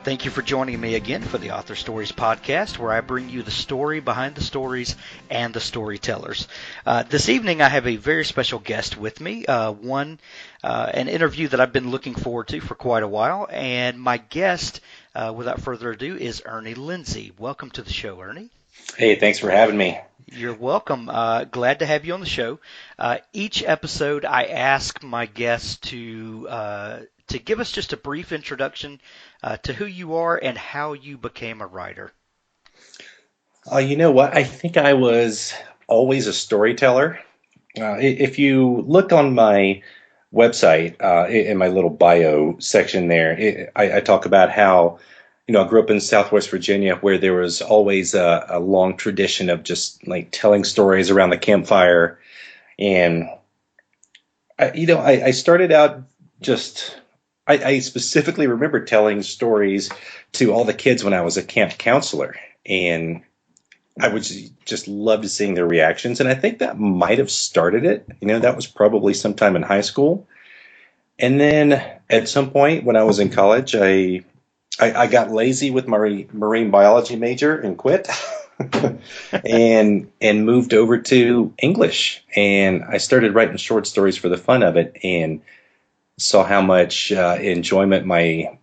Thank you for joining me again for the Author Stories podcast, where I bring you the story behind the stories and the storytellers. This evening, I have a very special guest with me, an interview that I've been looking forward to for quite a while, and my guest, without further ado, is Ernie Lindsey. Welcome to the show, Ernie. Hey, thanks for having me. You're welcome. Glad to have you on the show. Each episode, I ask my guests to give us just a brief introduction to who you are and how you became a writer. You know what? I think I was always a storyteller. If you look on my website, in my little bio section there, I talk about how, I grew up in Southwest Virginia where there was always a long tradition of just like telling stories around the campfire. And, I started out just... I specifically remember telling stories to all the kids when I was a camp counselor, and I would just love seeing their reactions. And I think that might have started it. That was probably sometime in high school. And then at some point when I was in college, I got lazy with my marine biology major and quit and moved over to English. And I started writing short stories for the fun of it, and saw how much enjoyment my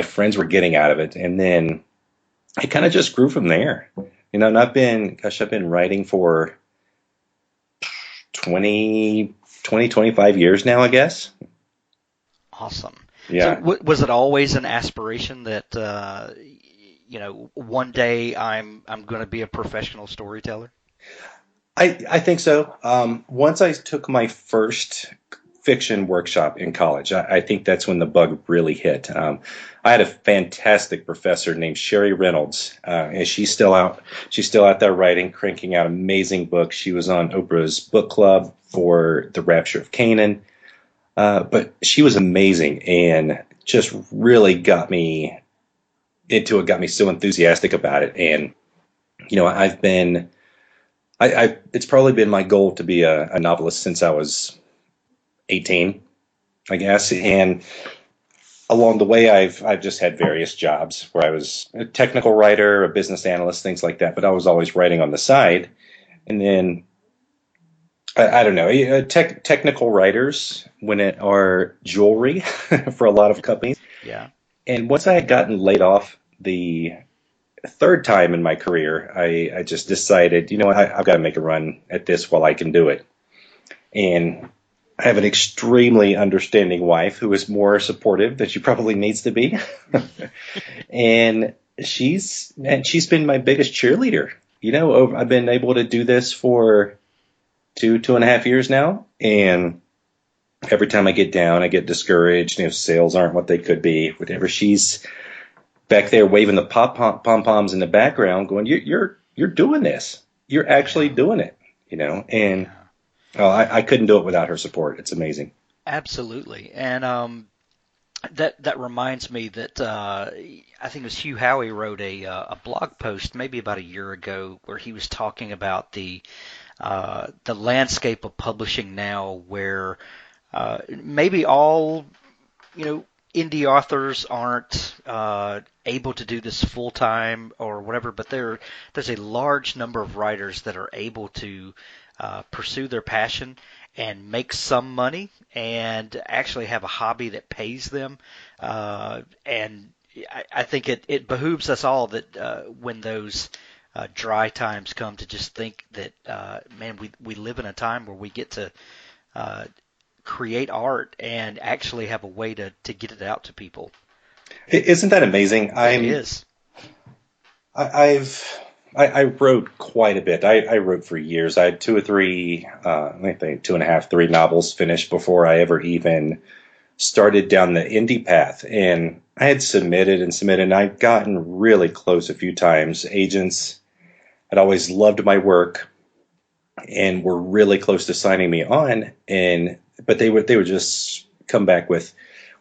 friends were getting out of it. And then it kind of just grew from there. And I've been writing for 25 years now, I guess. Awesome. Yeah. So was it always an aspiration that, one day I'm going to be a professional storyteller? I think so. Once I took my first fiction workshop in college, I think that's when the bug really hit. I had a fantastic professor named Sherry Reynolds, and she's still out there writing, cranking out amazing books. She was on Oprah's book club for The Rapture of Canaan, but she was amazing and just really got me into it, got me so enthusiastic about it. And it's probably been my goal to be a novelist since I was 18, I guess. And along the way, I've just had various jobs where I was a technical writer, a business analyst, things like that. But I was always writing on the side. And then I don't know, technical writers when it are jewelry for a lot of companies. Yeah. And once I had gotten laid off the third time in my career, I just decided, I've got to make a run at this while I can do it. And I have an extremely understanding wife who is more supportive than she probably needs to be. And she's been my biggest cheerleader. I've been able to do this for 2.5 years now. And every time I get down, I get discouraged. Sales aren't what they could be, whatever. She's back there waving the pom-poms in the background going, you're doing this. You're actually doing it, and I couldn't do it without her support. It's amazing. Absolutely. And that reminds me that I think it was Hugh Howey wrote a blog post maybe about a year ago where he was talking about the landscape of publishing now, where maybe all indie authors aren't able to do this full time or whatever, but there's a large number of writers that are able to pursue their passion and make some money and actually have a hobby that pays them. And I think it behooves us all that when those dry times come to just think that, man, we live in a time where we get to create art and actually have a way to get it out to people. Isn't that amazing? It is. I wrote quite a bit. I wrote for years. I had 2 or 3, I think 2.5, 3 novels finished before I ever even started down the indie path. And I had submitted, and I'd gotten really close a few times. Agents had always loved my work and were really close to signing me on. But they would just come back with,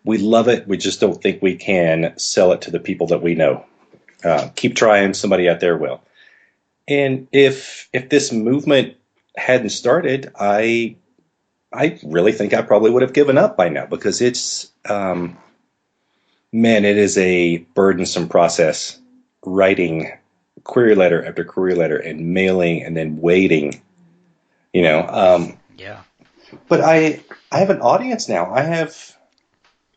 "We love it. We just don't think we can sell it to the people that we know. Keep trying. Somebody out there will." And if this movement hadn't started, I really think I probably would have given up by now, because it's Man, it is a burdensome process writing query letter after query letter and mailing and then waiting, you know. Yeah. But I have an audience now.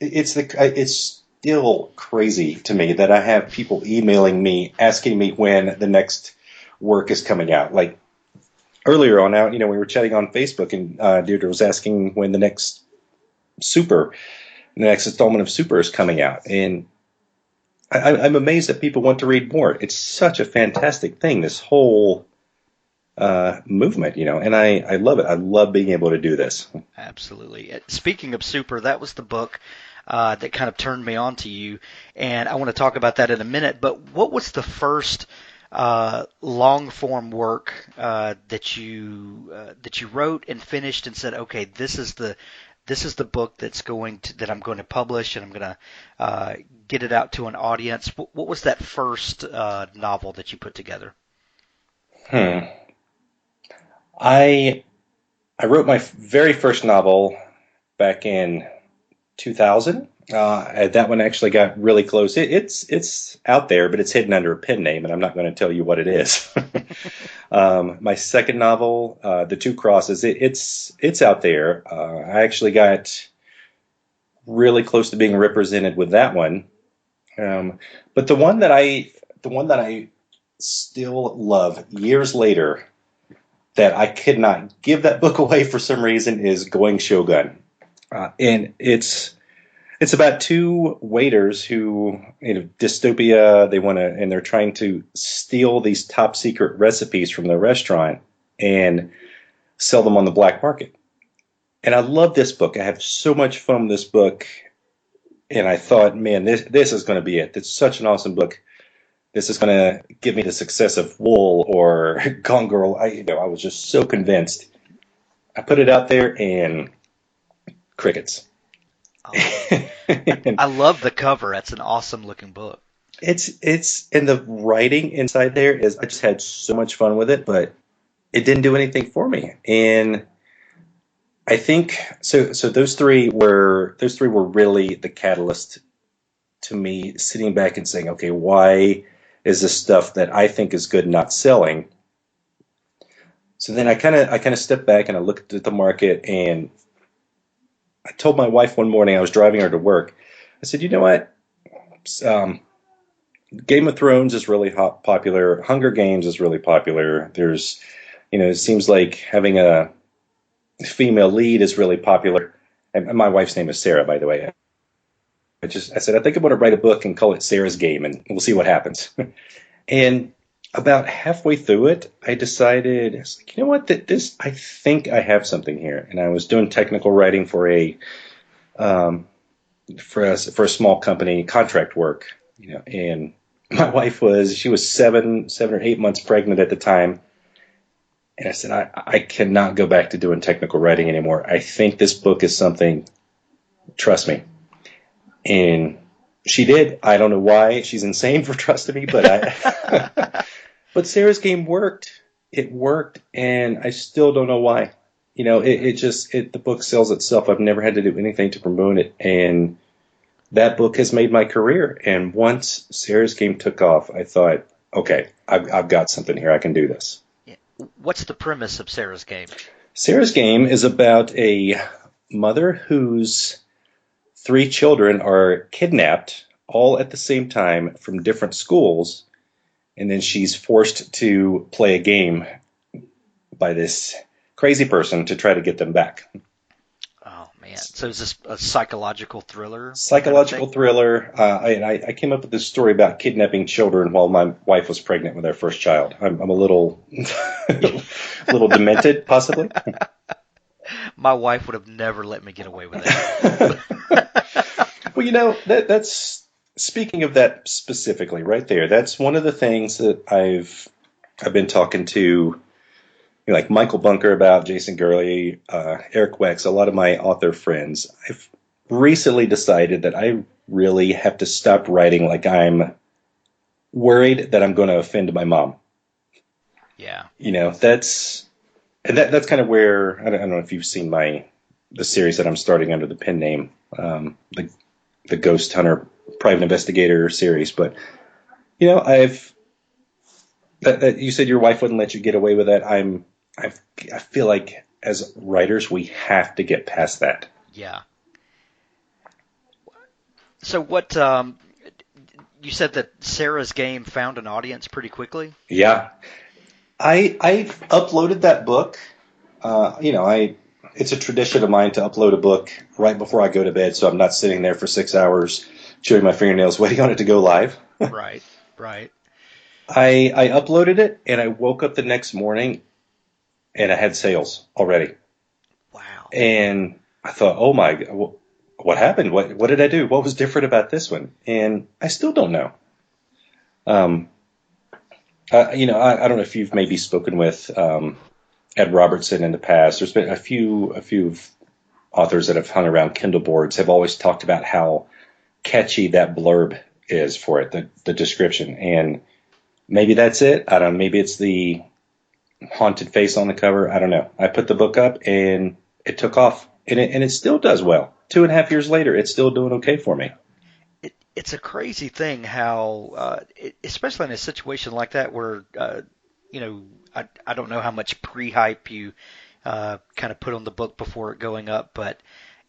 It's still crazy to me that I have people emailing me asking me when the next work is coming out. Like earlier on out, we were chatting on Facebook, and Deirdre was asking when the next installment of Super is coming out, and I'm amazed that people want to read more. It's such a fantastic thing, this whole movement, and I love it. I love being able to do this. Absolutely. Speaking of Super, that was the book that kind of turned me on to you, and I want to talk about that in a minute. But what was the first long form work that you wrote and finished and said, okay, this is the book that I'm going to publish, and I'm going to get it out to an audience. What was that first novel that you put together? Hmm. I I wrote my very first novel back in 2000. That one actually got really close. It's out there, but it's hidden under a pen name, and I'm not going to tell you what it is. My second novel, The Two Crosses, it's out there. I actually got really close to being represented with that one. But the one that I still love years later, that I could not give that book away for some reason, is Going Shogun. And it's about two waiters who, dystopia, and they're trying to steal these top secret recipes from the restaurant and sell them on the black market. And I love this book. I have so much fun with this book. And I thought, man, this is going to be it. It's such an awesome book. This is going to give me the success of Wool or Gone Girl. I was just so convinced. I put it out there and crickets. Oh, And I love the cover. That's an awesome looking book. it's and the writing inside there is, I just had so much fun with it, but it didn't do anything for me. And I think so those three were really the catalyst to me sitting back and saying, okay, why is this stuff that I think is good not selling? So then I kind of stepped back and I looked at the market, and I told my wife one morning, I was driving her to work. I said, you know what? Um, Game of Thrones is really popular. Hunger Games is really popular. It seems like having a female lead is really popular. And my wife's name is Sarah, by the way. I said, I think I'm going to write a book and call it Sarah's Game, and we'll see what happens. And about halfway through it, I decided, I was like, you know what, I think I have something here. And I was doing technical writing um, for a small company, contract work, and my wife she was 7 or 8 months pregnant at the time. And I said, I cannot go back to doing technical writing anymore. I think this book is something, trust me. And she did. I don't know why she's insane for trusting me, but Sarah's Game worked. It worked, and I still don't know why. The book sells itself. I've never had to do anything to promote it, and that book has made my career. And once Sarah's Game took off, I thought, okay, I've got something here. I can do this. Yeah. What's the premise of Sarah's Game? Sarah's Game is about a mother whose three children are kidnapped all at the same time from different schools, and then she's forced to play a game by this crazy person to try to get them back. Oh man! So is this a psychological thriller kind of Psychological thing? thriller. I came up with this story about kidnapping children while my wife was pregnant with our first child. I'm a little, a little demented, possibly. My wife would have never let me get away with that. Well, that's speaking of that specifically, right there. That's one of the things that I've been talking to, like Michael Bunker about, Jason Gurley, Eric Wex, a lot of my author friends. I've recently decided that I really have to stop writing like I'm worried that I'm going to offend my mom. Yeah. That's kind of where I don't know if you've seen the series that I'm starting under the pen name, the Ghost Hunter private investigator series. But I've you said your wife wouldn't let you get away with that. I feel like as writers we have to get past that. Yeah. So you said that Sarah's Game found an audience pretty quickly? Yeah, I uploaded that book. I it's a tradition of mine to upload a book right before I go to bed, so I'm not sitting there for 6 hours chewing my fingernails waiting on it to go live. Right, right. I uploaded it and I woke up the next morning and I had sales already. Wow. And I thought, oh my, what happened? What did I do? What was different about this one? And I still don't know. Um, I don't know if you've maybe spoken with Ed Robertson in the past. There's been a few authors that have hung around Kindle boards have always talked about how catchy that blurb is for it, the description. And maybe that's it. I don't know. Maybe it's the haunted face on the cover. I don't know. I put the book up and it took off, and it still does well. 2.5 years later, it's still doing okay for me. It's a crazy thing how, especially in a situation like that where, I don't know how much pre-hype you kind of put on the book before it going up, but,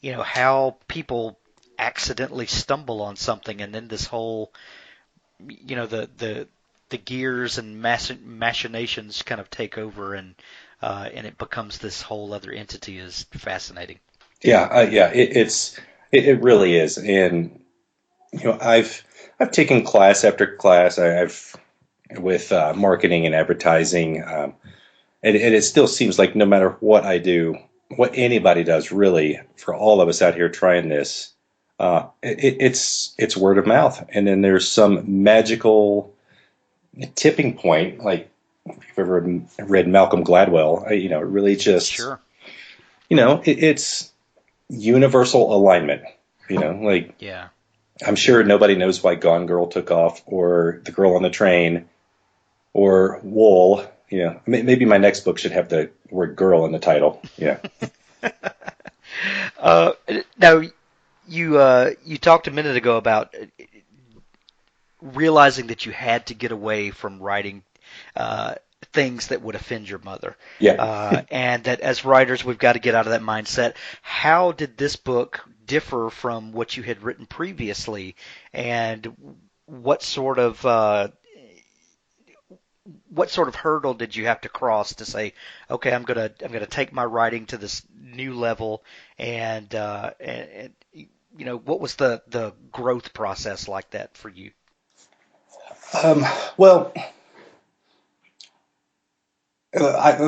how people accidentally stumble on something and then this whole, the gears and machinations kind of take over and it becomes this whole other entity is fascinating. Yeah, yeah, it really is. And I've taken class after class. I've with marketing and advertising, and it still seems like no matter what I do, what anybody does, really, for all of us out here trying this, it's word of mouth, and then there's some magical tipping point, like if you've ever read Malcolm Gladwell, it really just, Sure. it's universal alignment. Like Yeah. I'm sure nobody knows why Gone Girl took off, or The Girl on the Train, or Wool. Maybe my next book should have the word "girl" in the title. Yeah. Uh, Now you talked a minute ago about realizing that you had to get away from writing uh, things that would offend your mother, Yeah. and that as writers we've got to get out of that mindset. How did this book differ from what you had written previously, and what sort of uh, what sort of hurdle did you have to cross to say, okay, I'm gonna take my writing to this new level, and what was the growth process like that for you? Well,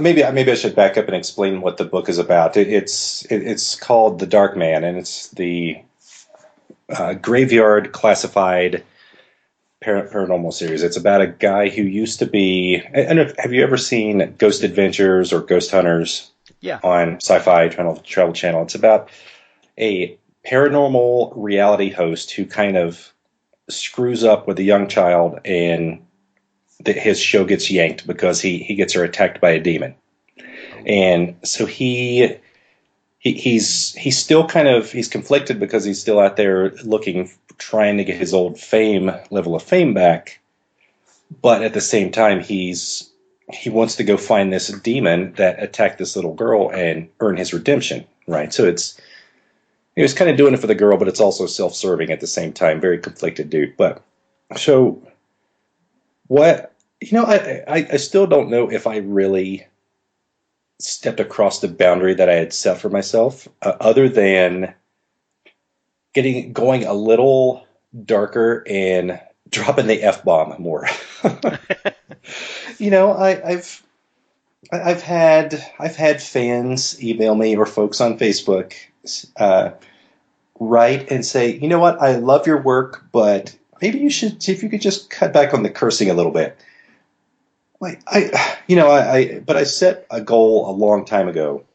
maybe I should back up and explain what the book is about. It's called The Dark Man, and it's the graveyard classified paranormal series. It's about a guy who used to be. I don't know, have you ever seen Ghost Adventures or Ghost Hunters Yeah. on Sci-Fi Travel Channel? It's about a paranormal reality host who kind of screws up with a young child, and his show gets yanked because he gets her attacked by a demon. Oh. And so he's still kind of he's conflicted because he's still out there looking, trying to get his old level of fame back, but at the same time he wants to go find this demon that attacked this little girl and earn his redemption, right? So he was kind of doing it for the girl, but it's also self-serving at the same time. Very conflicted dude. But so what, I still don't know if I really stepped across the boundary that I had set for myself, other than going a little darker and dropping the F bomb more. I've had fans email me, or folks on Facebook uh, write and say, you know what, I love your work, but maybe you should see if you could just cut back on the cursing a little bit. Like but I set a goal a long time ago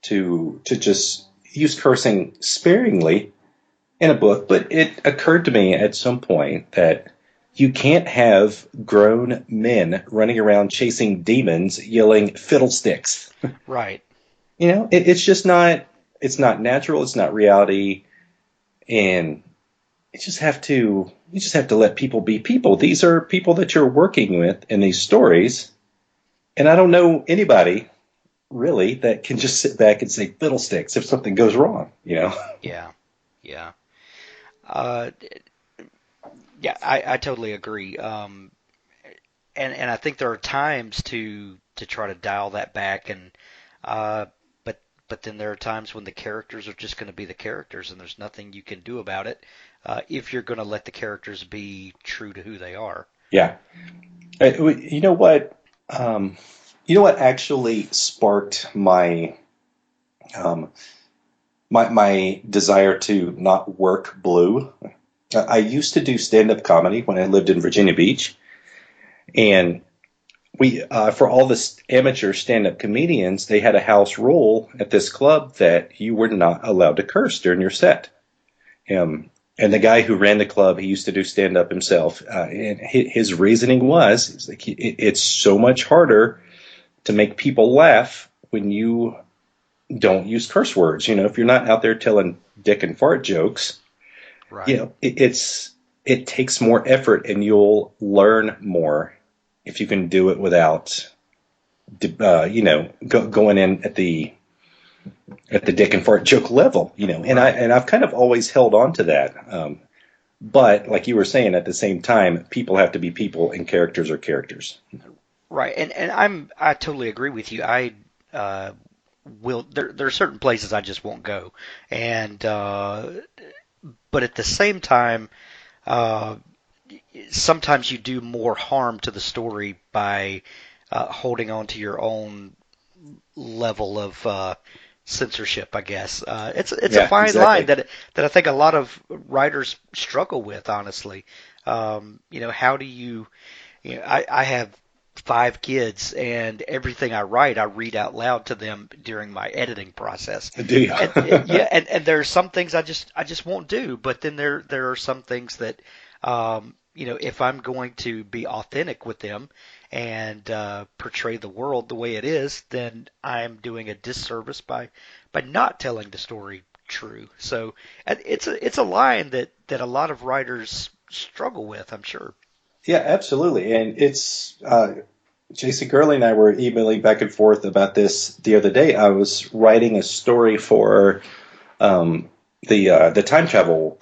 to just use cursing sparingly in a book, but it occurred to me at some point that you can't have grown men running around chasing demons yelling fiddlesticks. Right. It's just not, it's not natural, it's not reality. And you just have to let people be people. These are people that you're working with in these stories, and I don't know anybody really that can just sit back and say fiddlesticks if something goes wrong, you know? Yeah, yeah, uh, yeah. I totally agree. And I think there are times to try to dial that back, and uh, but then there are times when the characters are just going to be the characters, and there's nothing you can do about it if you're going to let the characters be true to who they are. Yeah. You know what? Um, you know what actually sparked um, my desire to not work blue? I used to do stand up comedy when I lived in Virginia Beach, and we for all the amateur stand up comedians, they had a house rule at this club that you were not allowed to curse during your set. And the guy who ran the club, he used to do stand up himself. And his reasoning was, he's like, it's so much harder to make people laugh when you don't use curse words. You know, if you're not out there telling dick and fart jokes, you Right. know, it takes more effort, and you'll learn more if you can do it without, going in at the dick and fart joke level. You know, and Right. I've kind of always held on to that. But like you were saying, at the same time, people have to be people, and characters are characters. Right. And I totally agree with you. I uh, will. There are certain places I just won't go, and but at the same time, uh, sometimes you do more harm to the story by holding on to your own level of censorship, I guess. It's a Yeah, fine line exactly. that I think a lot of writers struggle with, honestly. How do you? I have 5 kids, and everything I write, I read out loud to them during my editing process. Do you? And yeah, and there are some things I just won't do, but then there are some things that if I'm going to be authentic with them and portray the world the way it is, then I'm doing a disservice by not telling the story true. So it's a line that a lot of writers struggle with, I'm sure. Yeah, absolutely. And it's Jason Gurley and I were emailing back and forth about this the other day. I was writing a story for um, the Time Travel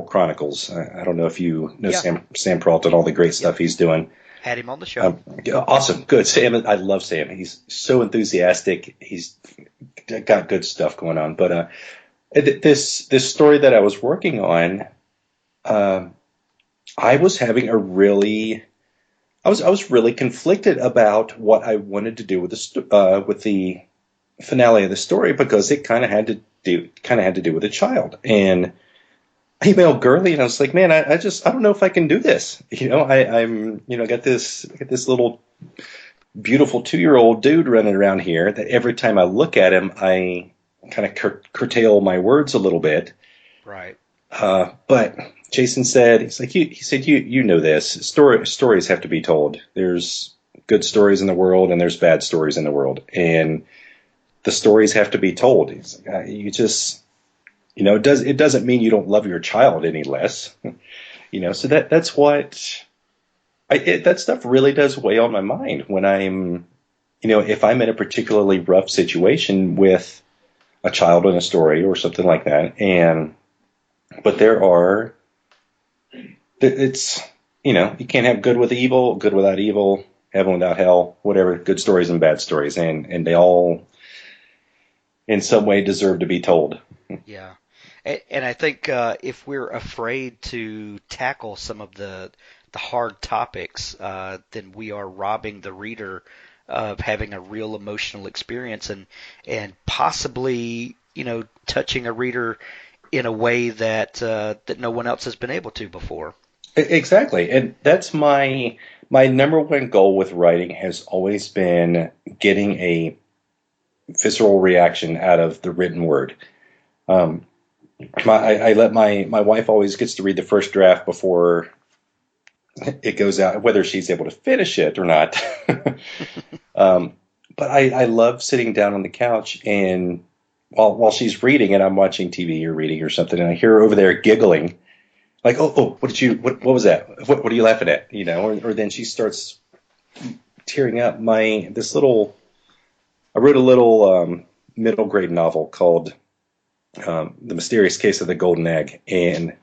Chronicles. I don't know if you know Yeah. Sam Peralta and all the great Yep. stuff he's doing. Had him on the show. Awesome, good Sam. I love Sam. He's so enthusiastic. He's got good stuff going on. But this story that I was working on, um, I was having a really I was really conflicted about what I wanted to do with with the finale of the story, because it kind of had to do with a child. And I emailed Gurley and I was like, man, I don't know if I can do this. You know, I'm got this little beautiful 2-year old dude running around here that every time I look at him, I kind of curtail my words a little bit. Right. But Jason said, he said, you know this. Stories have to be told. There's good stories in the world and there's bad stories in the world. And the stories have to be told. He's like, you just, it doesn't mean you don't love your child any less. So that's what, that stuff really does weigh on my mind when if I'm in a particularly rough situation with a child in a story or something like that. But it's, you can't have good with evil, good without evil, heaven without hell, whatever, good stories and bad stories. And they all, in some way, deserve to be told. Yeah. And I think if we're afraid to tackle some of the hard topics, then we are robbing the reader of having a real emotional experience and possibly touching a reader in a way that no one else has been able to before. Exactly. And that's my number one goal with writing has always been getting a visceral reaction out of the written word. Um, I let my wife always gets to read the first draft before it goes out, whether she's able to finish it or not. um, but I love sitting down on the couch, and while she's reading and I'm watching TV or reading or something, and I hear her over there giggling, like, oh, what was that? What are you laughing at? Or then she starts tearing up. I wrote a little middle grade novel called The Mysterious Case of the Golden Egg, and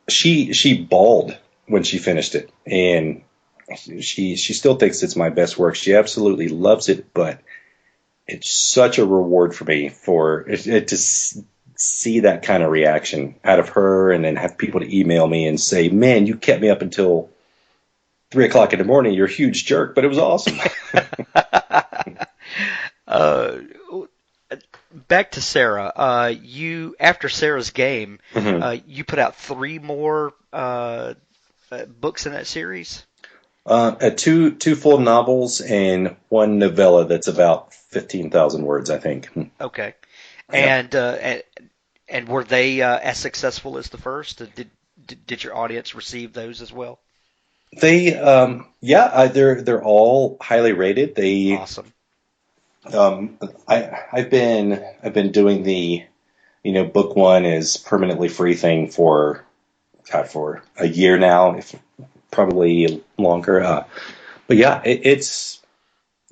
she bawled when she finished it, and she still thinks it's my best work. She absolutely loves it, but it's such a reward for me to see that kind of reaction out of her, and then have people to email me and say, "Man, you kept me up until 3 o'clock in the morning. You're a huge jerk, but it was awesome." uh, Back to Sarah. You after Sarah's game, Mhm. you put out three more books in that series. Two full novels and one novella that's about 15,000 words, I think. Okay, Yeah. and and were they as successful as the first? Did your audience receive those as well? They're all highly rated. Awesome. Um, I've been doing the, book one is permanently free thing for a year now, if probably longer. But yeah,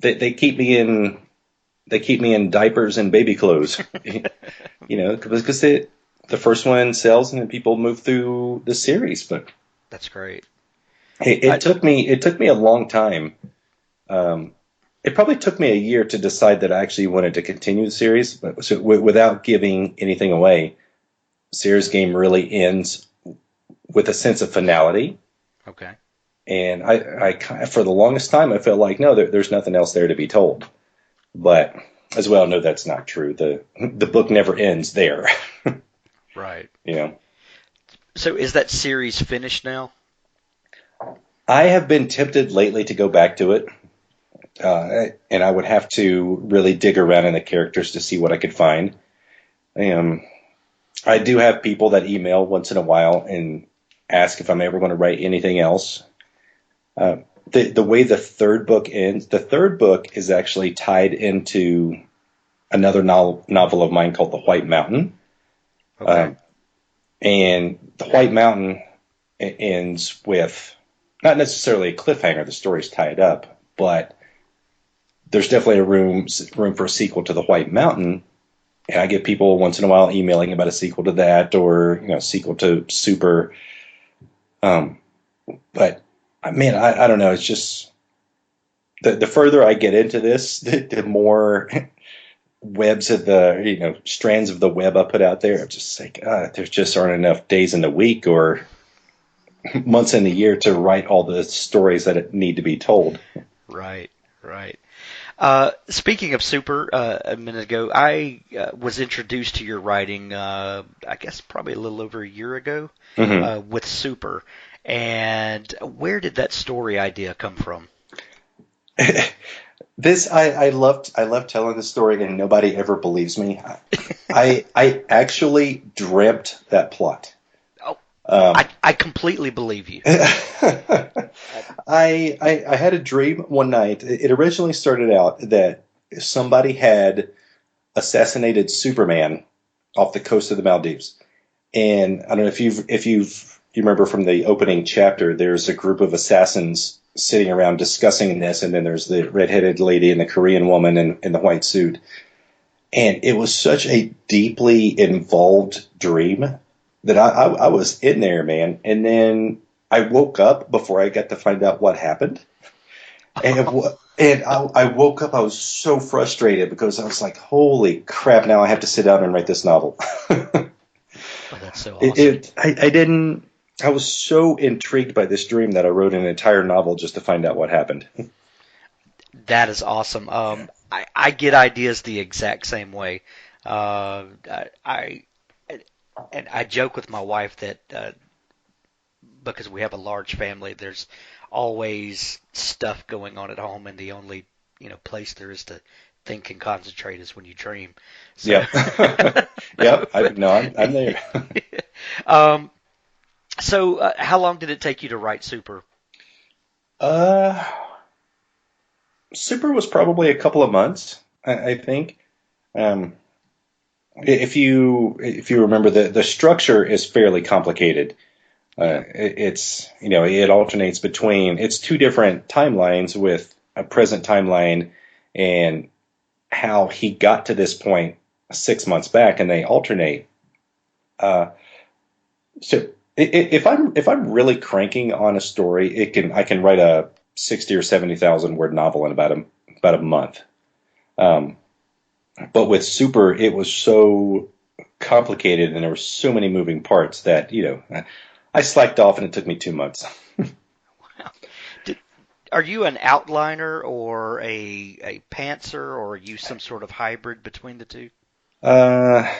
they keep me in diapers and baby clothes, because the first one sells and then people move through the series. But That's great. it I, took me a long time. Um, it probably took me a year to decide that I actually wanted to continue the series, but without giving anything away, Sears Game really ends with a sense of finality. okay. And for the longest time, I felt like, no, there's nothing else there to be told. But as well, no, that's not true. The book never ends there. Right. You know, So is that series finished now? I have been tempted lately to go back to it, and I would have to really dig around in the characters to see what I could find. Um, I do have people that email once in a while and ask if I'm ever going to write anything else. Uh, the way the third book ends, the third book is actually tied into another novel of mine called The White Mountain. Okay. Um, and The White Mountain ends with not necessarily a cliffhanger, the story's tied up, but there's definitely a room for a sequel to The White Mountain. And I get people once in a while emailing about a sequel to that, or sequel to Super. Um, but man, I don't know. It's just the further I get into this, the more webs of the strands of the web I put out there. I'm just like, there just aren't enough days in the week or months in the year to write all the stories that need to be told. Right. Right. Speaking of Super, a minute ago, I was introduced to your writing, I guess probably a little over a year ago, Hmm. with Super. And where did that story idea come from? I love telling this story and nobody ever believes me. I actually dreamt that plot. Oh, Um, I completely believe you. Uh, I had a dream one night. It originally started out that somebody had assassinated Superman off the coast of the Maldives. And I don't know if you remember from the opening chapter, there's a group of assassins sitting around discussing this, and then there's the redheaded lady and the Korean woman in the white suit. And it was such a deeply involved dream that I was in there, man. And then I woke up before I got to find out what happened. And I woke up, I was so frustrated because I was like, holy crap, now I have to sit down and write this novel. oh, that's so It, awesome. it I didn't I was so intrigued by this dream that I wrote an entire novel just to find out what happened. That is awesome. I get ideas the exact same way. I and I joke with my wife that because we have a large family, there's always stuff going on at home, and the only place there is to think and concentrate is when you dream. So, Yep. Yep. I no, I'm there. um, how long did it take you to write Super? Uh Super was probably a couple of months, I think. Um If you remember, the structure is fairly complicated. Yeah. It's it alternates between it's two different timelines with a present timeline and how he got to this point 6 months back, and they alternate. Uh, so if I'm really cranking on a story, I can write a 60 or 70,000 word novel in about a month. Um, but with Super, it was so complicated and there were so many moving parts that I slacked off and it took me 2 months. Did, are you an outliner or a pantser, or are you some sort of hybrid between the two? Uh,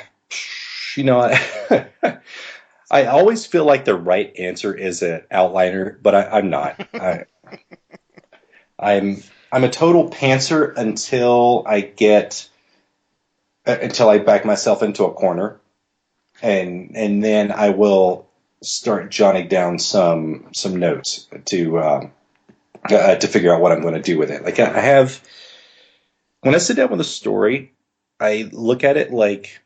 I, I always feel like the right answer is an outliner, but I'm not. I'm a total pantser until I back myself into a corner, and then I will start jotting down some notes to figure out what I'm going to do with it. Like I have when I sit down with a story, I look at it like,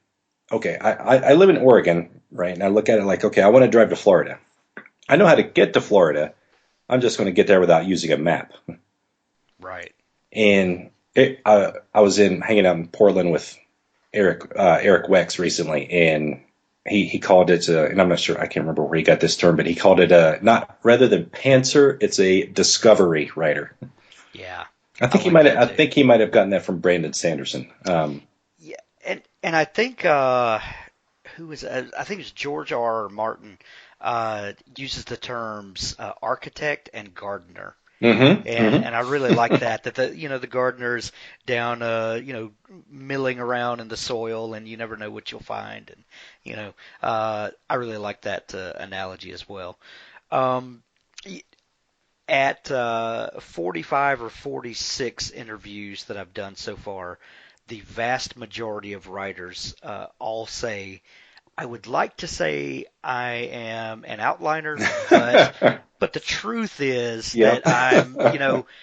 okay, I live in Oregon, right? And I look at it like, okay, I want to drive to Florida. I know how to get to Florida. I'm just going to get there without using a map. Right. And I was hanging out in Portland with Eric Wex recently, and he called it, and I'm not sure, I can't remember where he got this term, but he called it not rather than pantser, it's a discovery writer. Yeah. I I think he like might that have, I too. think he might have gotten that from Brandon Sanderson. Yeah, and I think who is I think it's George R. R. Martin uses the terms architect and gardener. Mm-hmm. And I really like that the gardener's down milling around in the soil, and you never know what you'll find, and I really like that analogy as well. Um, at 45 or 46 interviews that I've done so far, the vast majority of writers all say, I would like to say I am an outliner, but the truth is Yep. that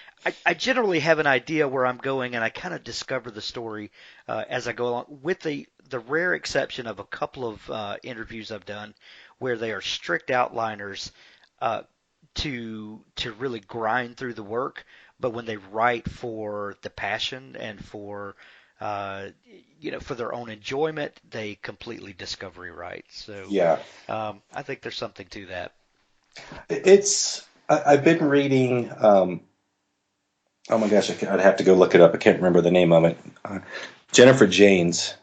I generally have an idea where I'm going, and I kind of discover the story as I go along, with the rare exception of a couple of interviews I've done where they are strict outliners uh, to really grind through the work, but when they write for the passion and uh, for their own enjoyment, they completely discovery write. So Yeah. I think there's something to that. I've been reading, oh my gosh, I'd have to go look it up. I can't remember the name of it. Jennifer Janes,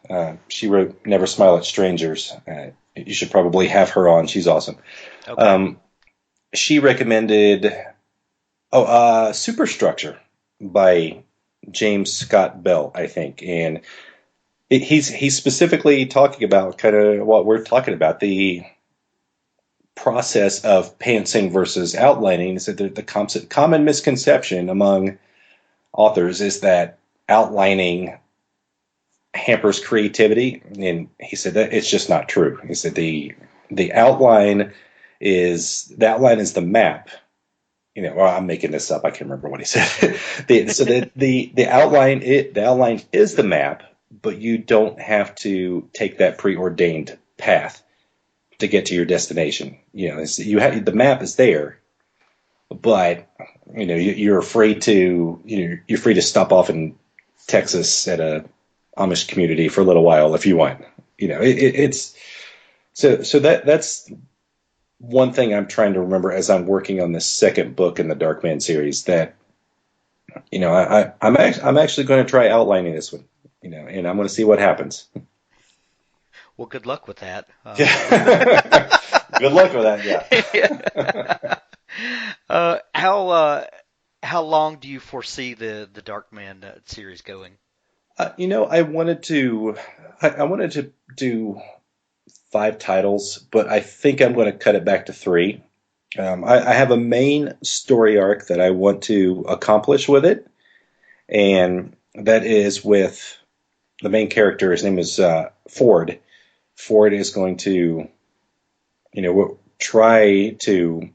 she wrote Never Smile at Strangers. You should probably have her on. She's awesome. Okay. Um, she recommended Superstructure by James Scott Bell, I think, and he's specifically talking about kind of what we're talking about, the process of pantsing versus outlining. Is that the common misconception among authors is that outlining hampers creativity, and he said that it's just not true. He said the outline the outline is the map. Well, I'm making this up. I can't remember what he said. The outline is the map, but you don't have to take that preordained path to get to your destination. The map is there, but you're afraid to you're free to stop off in Texas at a Amish community for a little while if you want. It's that's one thing I'm trying to remember as I'm working on this second book in the Darkman series. That I'm actually going to try outlining this one. And I'm going to see what happens. Well, good luck with that. Yeah. Good luck with that. Yeah. Yeah. uh, how uh, how long do you foresee the Darkman series going? I wanted to do 5 titles, but I think I'm going to cut it back to 3. I have a main story arc that I want to accomplish with it, and that is with the main character. His name is Ford. Ford is going to, try to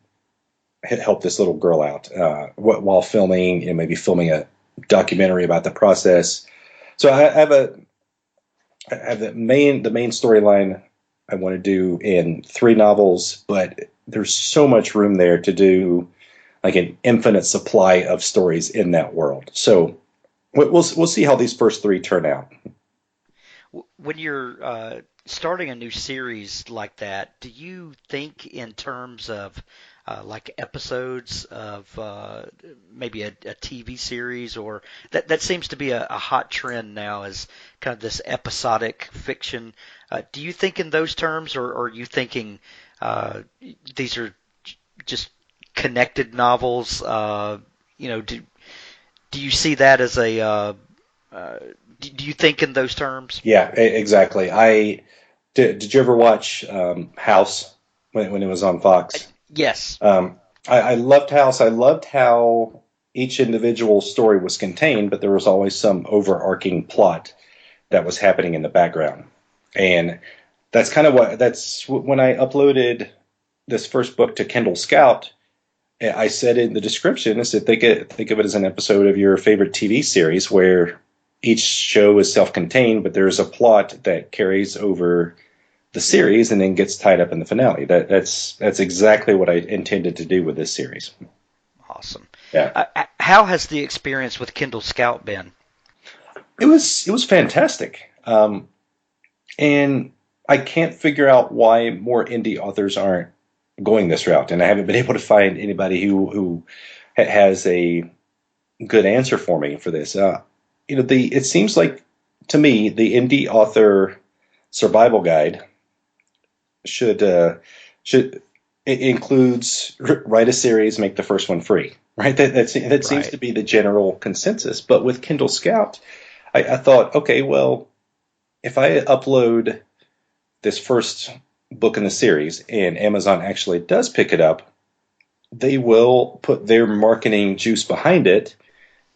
help this little girl out while filming, maybe filming a documentary about the process. So I have I have the main storyline I want to do in three novels, but there's so much room there to do like an infinite supply of stories in that world. So we'll see how these first three turn out. When you're starting a new series like that, do you think in terms of like episodes of maybe a TV series, or that seems to be a hot trend now as kind of this episodic fiction? Do you think in those terms, or are you thinking these are just connected novels? Do you see that as a uh, do you think in those terms? Yeah, exactly. I did. Did you ever watch House when it was on Fox? Yes. Um, I loved House. I loved how each individual story was contained, but there was always some overarching plot that was happening in the background. And that's when I uploaded this first book to Kindle Scout. I said in the description, I said think of it as an episode of your favorite TV series where each show is self-contained, but there's a plot that carries over the series and then gets tied up in the finale. That's exactly what I intended to do with this series. Awesome. Yeah, How has the experience with Kindle Scout been? it was fantastic, and I can't figure out why more indie authors aren't going this route, and I haven't been able to find anybody who has a good answer for me for this. The it seems like to me the indie author survival guide should it includes write a series, make the first one free. Right, that seems Right. to be the general consensus. But with Kindle Scout, I thought, okay, well, if I upload this first book in the series and Amazon actually does pick it up, they will put their marketing juice behind it.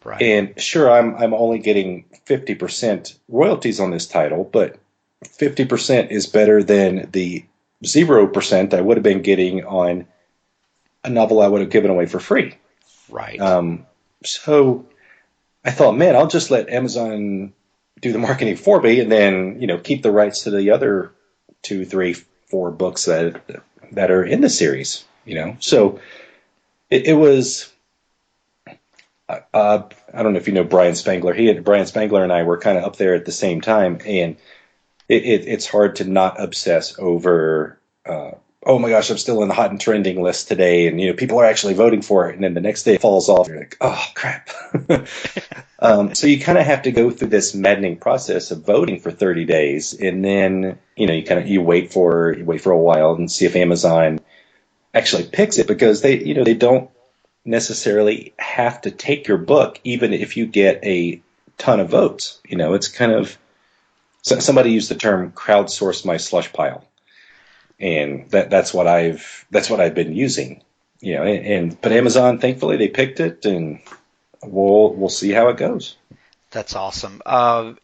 Right. And sure, I'm only getting 50% royalties on this title, but 50% is better than the 0% I would have been getting on a novel I would have given away for free. Right. Um, so I thought, man, I'll just let Amazon do the marketing for me, and then keep the rights to the other two, three, four books that are in the series. So it was. I don't know if you know Brian Spangler. Brian Spangler and I were kind of up there at the same time, and it's hard to not obsess over. Oh my gosh, I'm still in the hot and trending list today, and people are actually voting for it, and then the next day it falls off. You're like, oh crap. So you kind of have to go through this maddening process of voting for 30 days, and then you wait for a while and see if Amazon actually picks it, because they don't necessarily have to take your book even if you get a ton of votes. It's kind of somebody used the term crowdsource my slush pile, and that's what I've been using. But Amazon, thankfully, they picked it, and we'll see how it goes. That's awesome.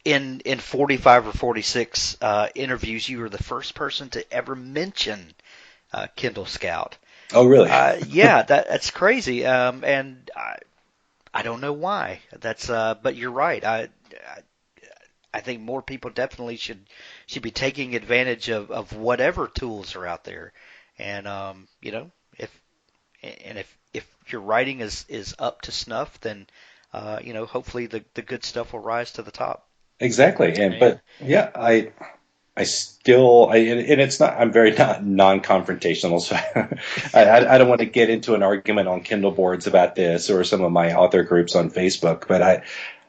In 45 or 46 interviews, you were the first person to ever mention Kindle Scout. Oh, really? Yeah, that's crazy. And I don't know why. But you're right. I think more people definitely should be taking advantage of whatever tools are out there. And if if your writing is up to snuff, then hopefully the good stuff will rise to the top. Exactly. And Yeah. but yeah, and it's not. I'm very not non-confrontational, so I don't want to get into an argument on Kindle boards about this or some of my author groups on Facebook.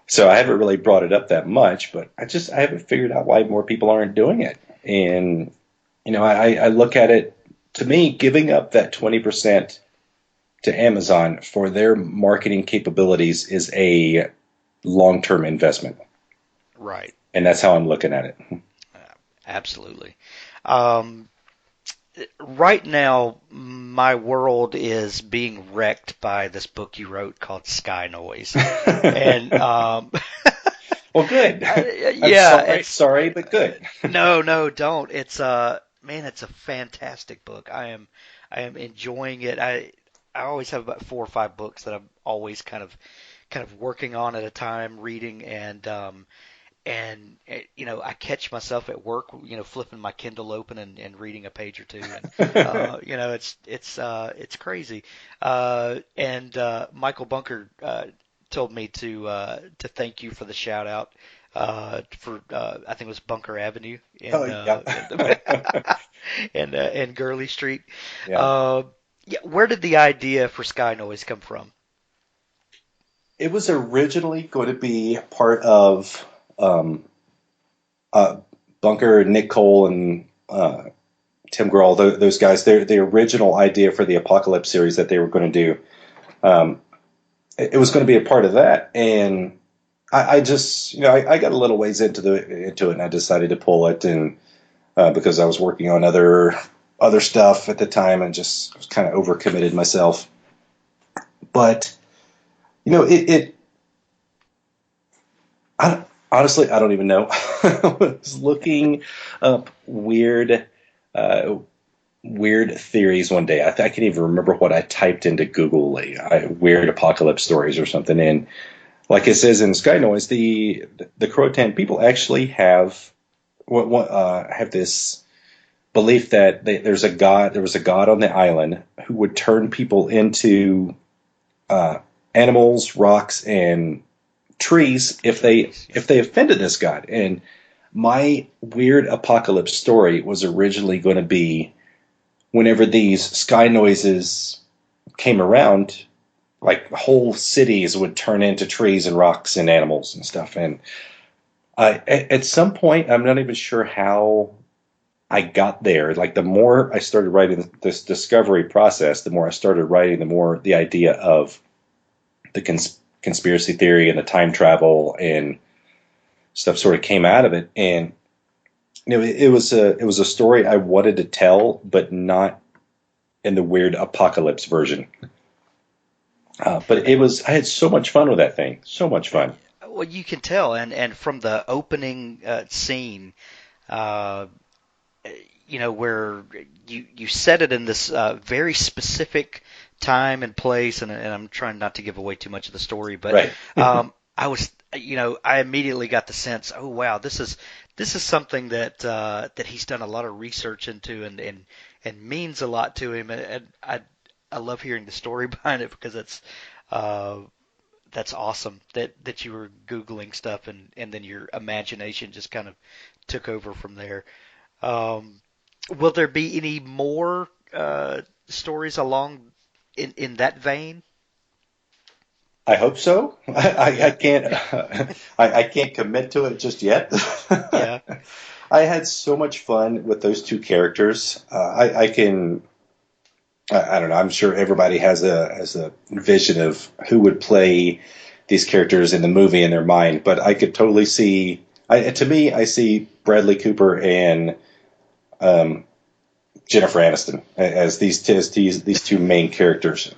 So I haven't really brought it up that much. But I haven't figured out why more people aren't doing it. And I look at it, to me, giving up that 20% to Amazon for their marketing capabilities is a long-term investment, Right. and that's how I'm looking at it. Uh, Absolutely. Um, right now, my world is being wrecked by this book you wrote called Sky Noise, and Well, good. I'm yeah, sorry, it's sorry, but good. no, don't. It's man, it's a fantastic book. I am enjoying it. I always have about 4 or 5 books that I'm always kind of working on at a time, reading, and I catch myself at work, flipping my Kindle open and reading a page or two, and it's crazy. Michael Bunker told me to thank you for the shout out for I think it was Bunker Avenue Oh, yeah. in Gurley Street. Yeah. Uh, yeah, where did the idea for Sky Noise come from? It was originally going to be part of um, uh, Bunker, Nick Cole, and Tim Grohl, those guys. The original idea for the Apocalypse series that they were going to do. Um, it was going to be a part of that, and I just, I got a little ways into it, and I decided to pull it, and because I was working on other stuff at the time, and just was kind of overcommitted myself. But it honestly, I don't even know. I was looking up uh, weird theories one day. I can't even remember what I typed into Google, like, weird apocalypse stories or something. And like it says in Sky Noise, the Croatan people actually have this belief that there's a god. There was a god on the island who would turn people into uh, animals, rocks, and trees Trees, yeah. if they offended this god. And my weird apocalypse story was originally going to be whenever these sky noises came around, like whole cities would turn into trees and rocks and animals and stuff. And at some point, I'm not even sure how I got there. Like the more I started writing this discovery process, the more I started writing, the more the idea of the conspiracy theory and the time travel and stuff sort of came out of it. And it was a story I wanted to tell, but not in the weird apocalypse version. But I had so much fun with that thing. So much fun. Well, you can tell, and from the opening scene, uh, where you set it in this very specific time and place, and I'm trying not to give away too much of the story, but Right. I was, I immediately got the sense, oh wow, this is something that he's done a lot of research into, and means a lot to him, and I love hearing the story behind it because uh, that's awesome that you were Googling stuff and then your imagination just kind of took over from there. Um, will there be any more stories along in that vein? I hope so. I Yeah, can't. I can't commit to it just yet. yeah, I had so much fun with those two characters. I can. I don't know. I'm sure everybody has a vision of who would play these characters in the movie in their mind, but I could totally see. To me, I see Bradley Cooper and um, Jennifer Aniston as these two main characters.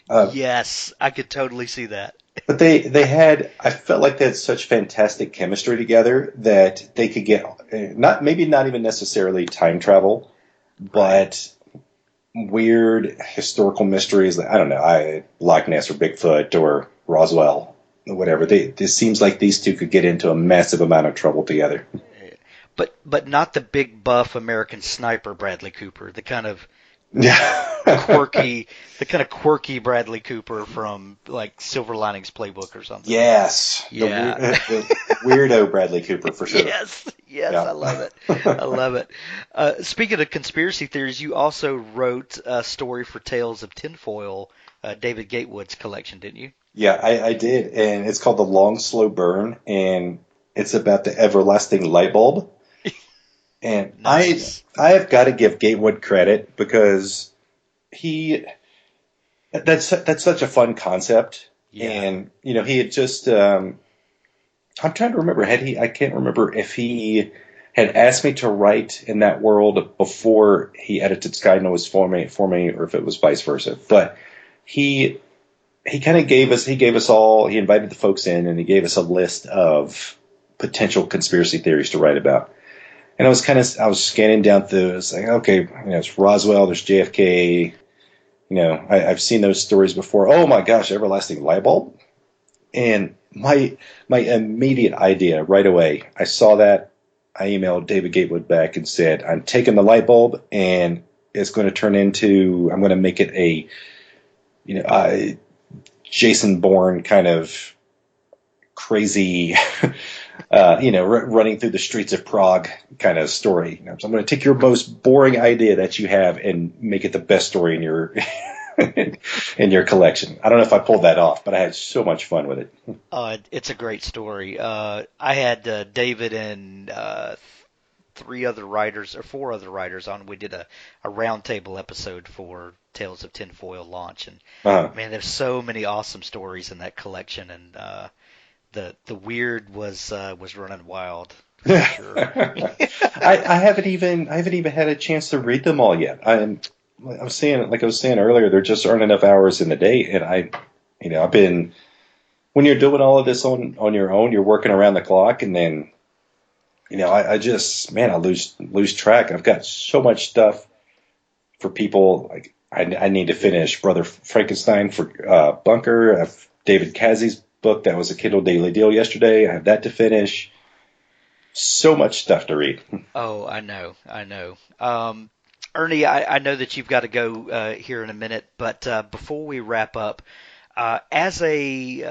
Uh, yes, I could totally see that. but they had, I felt like they had such fantastic chemistry together that they could get not even necessarily time travel, Right. but weird historical mysteries. I don't know, Loch Ness or Bigfoot or Roswell, or whatever. This seems like these two could get into a massive amount of trouble together. But not the big buff American sniper Bradley Cooper, Yeah. the kind of quirky Bradley Cooper from like Silver Linings Playbook or something. Yes, Yeah. the weirdo Bradley Cooper for sure. Yes, yes, Yeah. I love it. I love it. Speaking of conspiracy theories, you also wrote a story for Tales of Tinfoil, David Gatewood's collection, didn't you? Yeah, I did, and it's called The Long Slow Burn, and it's about the everlasting light bulb. And Nice. I have got to give Gatewood credit because he that's such a fun concept, Yeah. and he had just I'm trying to remember, I can't remember if he had asked me to write in that world before he edited Sky Noise for me, or if it was vice versa. But he he kind of gave us all, he invited the folks in and he gave us a list of potential conspiracy theories to write about. And I was scanning down through, it's like, okay, it's Roswell, there's JFK, I've seen those stories before. Oh my gosh, everlasting light bulb. And my immediate idea right away, I saw that, I emailed David Gatewood back and said, I'm taking the light bulb and it's going to turn into, I'm going to make it a, Jason Bourne kind of crazy, running through the streets of Prague kind of story. So I'm going to take your most boring idea that you have and make it the best story in your in your collection. I don't know if I pulled that off, but I had so much fun with it. It's a great story. I had David and three other writers or four other writers on. We did a roundtable episode for Tales of Tinfoil launch, and Uh-huh. man, there's so many awesome stories in that collection, and the weird was running wild for sure. I haven't even had a chance to read them all yet. I was saying, like I was saying earlier, there just aren't enough hours in the day, and I've been, when you're doing all of this on your own, you're working around the clock, and then I just, man, I lose track. I've got so much stuff for people. Like I need to finish Brother Frankenstein for Bunker. I have David Kazi's book that was a Kindle Daily Deal yesterday. I have that to finish. So much stuff to read. Oh, I know, I know. Ernie, I know that you've got to go here in a minute, but before we wrap up, as a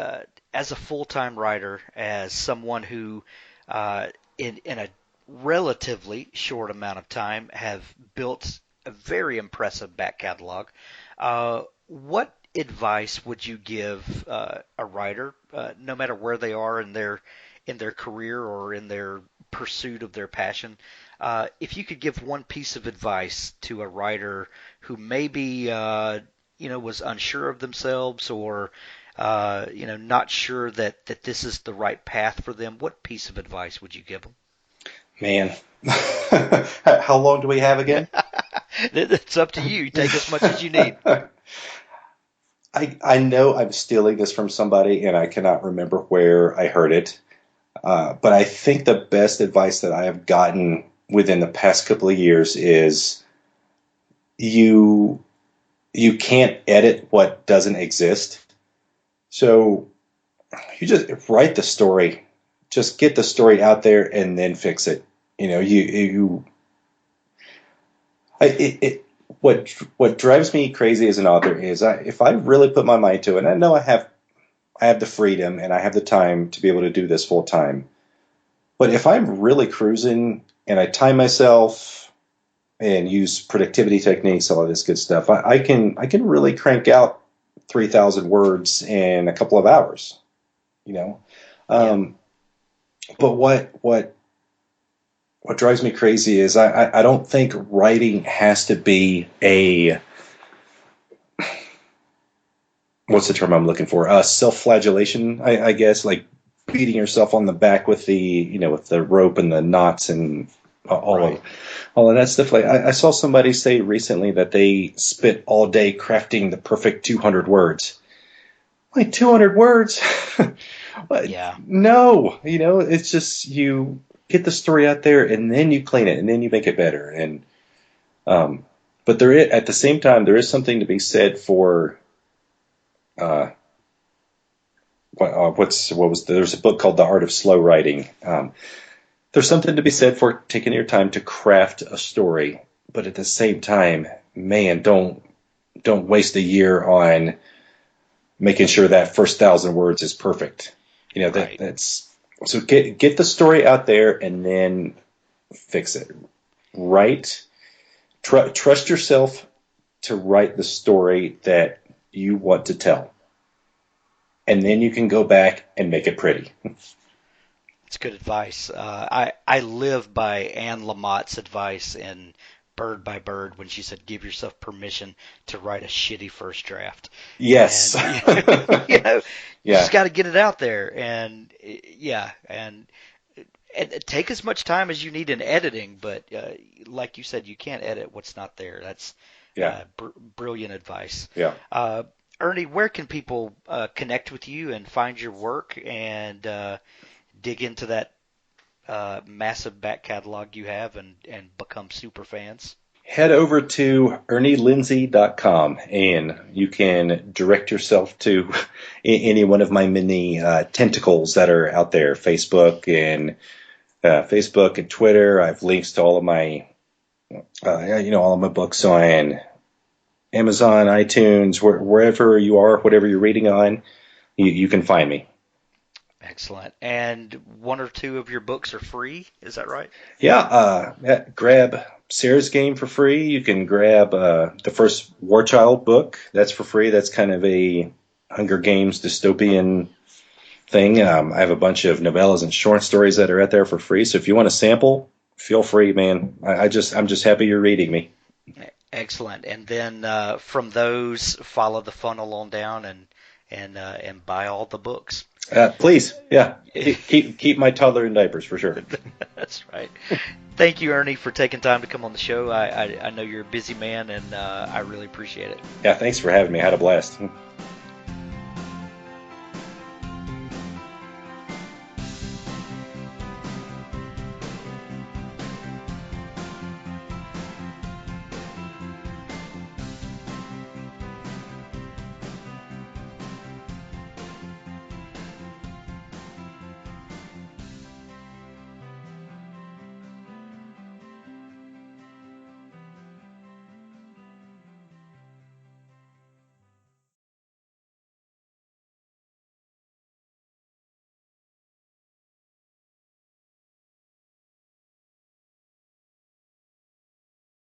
full-time writer, as someone who in a relatively short amount of time have built a very impressive back catalog, what advice would you give a writer, no matter where they are in their career or in their pursuit of their passion? If you could give one piece of advice to a writer who maybe was unsure of themselves or not sure that this is the right path for them, what piece of advice would you give them? Man, how long do we have again? It's up to you. Take as much as you need. I know I'm stealing this from somebody, and I cannot remember where I heard it. But I think the best advice that I have gotten within the past couple of years is you you can't edit what doesn't exist. So you just write the story, just get the story out there, and then fix it. You what drives me crazy as an author is if I really put my mind to it, and I know I have the freedom and I have the time to be able to do this full time. But if I'm really cruising and I time myself and use productivity techniques, all of this good stuff, I can really crank out 3,000 words in a couple of hours. You know, Yeah. um, but what drives me crazy is I don't think writing has to be a, what's the term I'm looking for? Self-flagellation, I guess, like beating yourself on the back with with the rope and the knots and all of Right. all of that stuff. Like I saw somebody say recently that they spent all day crafting the perfect 200 words. Like 200 words? What? Yeah. No, it's just you get the story out there and then you clean it and then you make it better. And um, but at the same time, there is something to be said for uh, there's a book called The Art of Slow Writing. There's something to be said for taking your time to craft a story, but at the same time, man, don't waste a year on making sure that first 1,000 words is perfect. Right. That's so get the story out there and then fix it. Write, trust yourself to write the story that you want to tell, and then you can go back and make it pretty. It's good advice. I live by Anne Lamott's advice in Bird by Bird when she said, "Give yourself permission to write a shitty first draft," Yes. and you know, you Yeah. just got to get it out there, and yeah, and take as much time as you need in editing. But like you said, you can't edit what's not there. That's Yeah. brilliant advice. Yeah. Uh, Ernie, where can people connect with you and find your work and dig into that massive back catalog you have and become super fans? head over to ernielindsey.com and you can direct yourself to any one of my many tentacles that are out there, Facebook and Twitter. I have links to all of my all of my books on Amazon, iTunes, wherever you are, whatever you're reading on, you can find me. Excellent. And one or two of your books are free, is that right? Yeah, grab Sarah's Game for free. You can grab the first War Child book. That's for free. That's kind of a Hunger Games dystopian thing. I have a bunch of novellas and short stories that are out there for free. So if you want to sample, feel free, man. I'm just happy you're reading me. Excellent. And then from those, follow the funnel on down and buy all the books. Please, yeah, keep my toddler in diapers for sure. That's right. Thank you, Ernie, for taking time to come on the show. I know you're a busy man, and I really appreciate it. Yeah, thanks for having me. I had a blast.